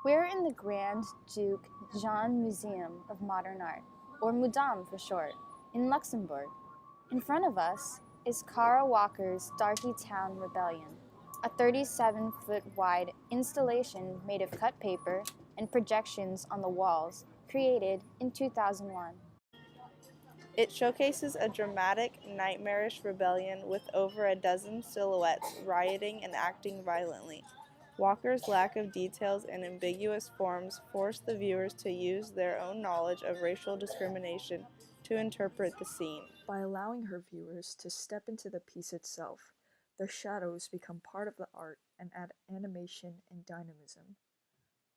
We're in the Grand Duke Jean Museum of Modern Art, or MUDAM for short, in Luxembourg. In front of us is Kara Walker's Darkytown Rebellion, a 37-foot wide installation made of cut paper and projections on the walls, created in 2001. It showcases a dramatic, nightmarish rebellion with over a dozen silhouettes rioting and acting violently. Walker's lack of details and ambiguous forms force the viewers to use their own knowledge of racial discrimination to interpret the scene. By allowing her viewers to step into the piece itself, the shadows become part of the art and add animation and dynamism.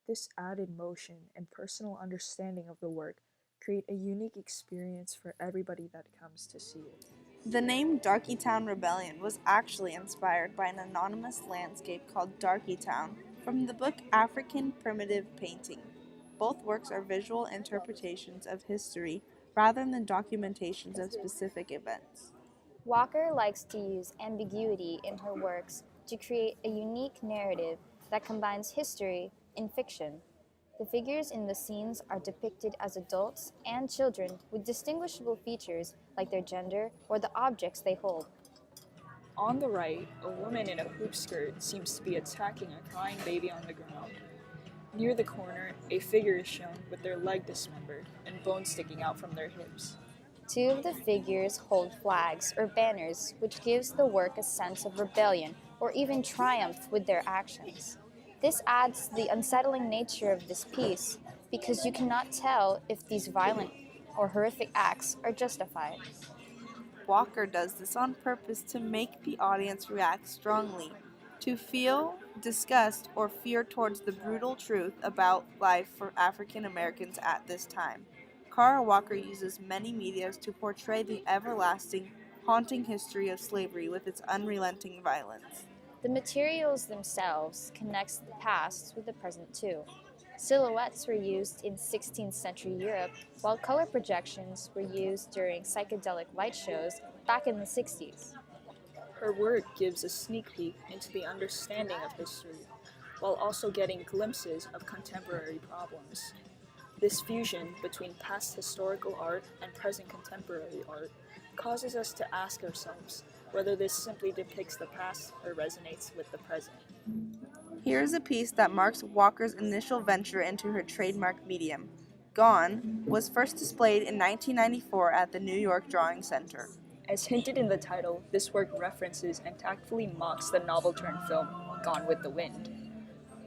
This added motion and personal understanding of the work create a unique experience for everybody that comes to see it. The name Darkytown Rebellion was actually inspired by an anonymous landscape called Darkytown from the book African Primitive Painting. Both works are visual interpretations of history rather than documentations of specific events. Walker likes to use ambiguity in her works to create a unique narrative that combines history and fiction. The figures in the scenes are depicted as adults and children with distinguishable features like their gender or the objects they hold. On the right, a woman in a hoop skirt seems to be attacking a crying baby on the ground. Near the corner, a figure is shown with their leg dismembered and bones sticking out from their hips. Two of the figures hold flags or banners, which gives the work a sense of rebellion or even triumph with their actions. This adds to the unsettling nature of this piece because you cannot tell if these violent or horrific acts are justified. Walker does this on purpose to make the audience react strongly, to feel disgust or fear towards the brutal truth about life for African Americans at this time. Kara Walker uses many media to portray the everlasting, haunting history of slavery with its unrelenting violence. The materials themselves connects the past with the present too. Silhouettes were used in 16th century Europe, while color projections were used during psychedelic light shows back in the 60s. Her work gives a sneak peek into the understanding of history, while also getting glimpses of contemporary problems. This fusion between past historical art and present contemporary art causes us to ask ourselves whether this simply depicts the past or resonates with the present. Here is a piece that marks Walker's initial venture into her trademark medium. Gone was first displayed in 1994 at the New York Drawing Center. As hinted in the title, this work references and tactfully mocks the novel-turn film Gone with the Wind.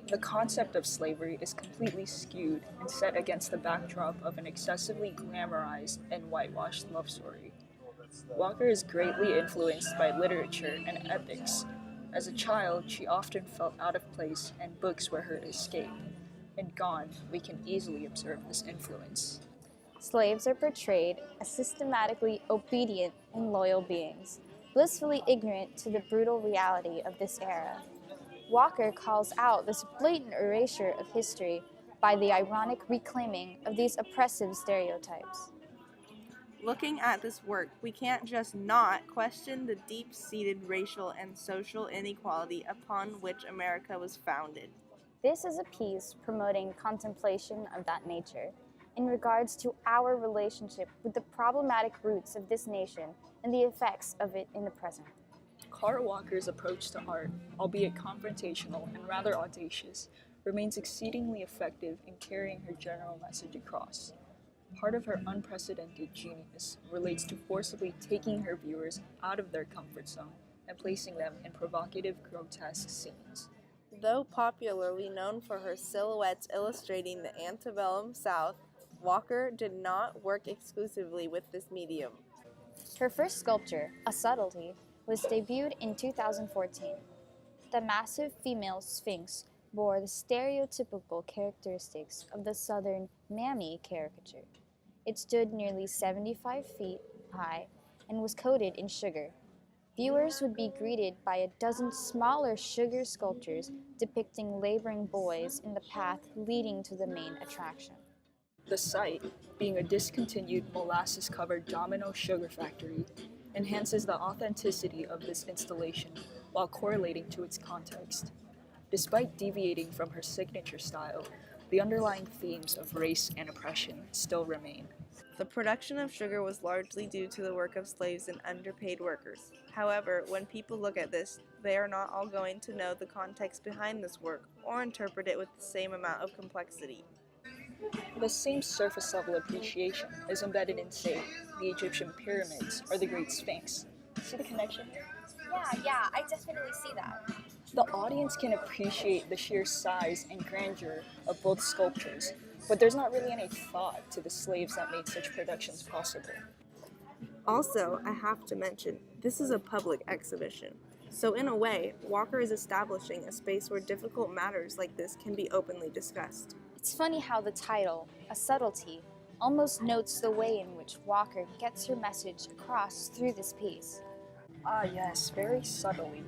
The concept of slavery is completely skewed and set against the backdrop of an excessively glamorized and whitewashed love story. Walker is greatly influenced by literature and epics. As a child, she often felt out of place, and books were her escape. In Gone, we can easily observe this influence. Slaves are portrayed as systematically obedient and loyal beings, blissfully ignorant to the brutal reality of this era. Walker calls out this blatant erasure of history by the ironic reclaiming of these oppressive stereotypes. Looking at this work, we can't just not question the deep-seated racial and social inequality upon which America was founded. This is a piece promoting contemplation of that nature in regards to our relationship with the problematic roots of this nation and the effects of it in the present. Kara Walker's approach to art, albeit confrontational and rather audacious, remains exceedingly effective in carrying her general message across. Part of her unprecedented genius relates to forcibly taking her viewers out of their comfort zone and placing them in provocative, grotesque scenes. Though popularly known for her silhouettes illustrating the antebellum South, Walker did not work exclusively with this medium. Her first sculpture, a Subtlety, was debuted in 2014. The massive female sphinx bore the stereotypical characteristics of the Southern mammy caricature. It stood nearly 75 feet high and was coated in sugar. Viewers would be greeted by a dozen smaller sugar sculptures depicting laboring boys in the path leading to the main attraction. The site, being a discontinued molasses-covered domino sugar factory, enhances the authenticity of this installation while correlating to its context. Despite deviating from her signature style, the underlying themes of race and oppression still remain. The production of sugar was largely due to the work of slaves and underpaid workers. However, when people look at this, they are not all going to know the context behind this work or interpret it with the same amount of complexity. The same surface level appreciation is embedded in, say, the Egyptian pyramids or the Great Sphinx. See the connection? Yeah, I definitely see that. The audience can appreciate the sheer size and grandeur of both sculptures, but there's not really any thought to the slaves that made such productions possible. Also, I have to mention, this is a public exhibition. So in a way, Walker is establishing a space where difficult matters like this can be openly discussed. It's funny how the title, A Subtlety, almost notes the way in which Walker gets her message across through this piece. Ah yes, very subtly.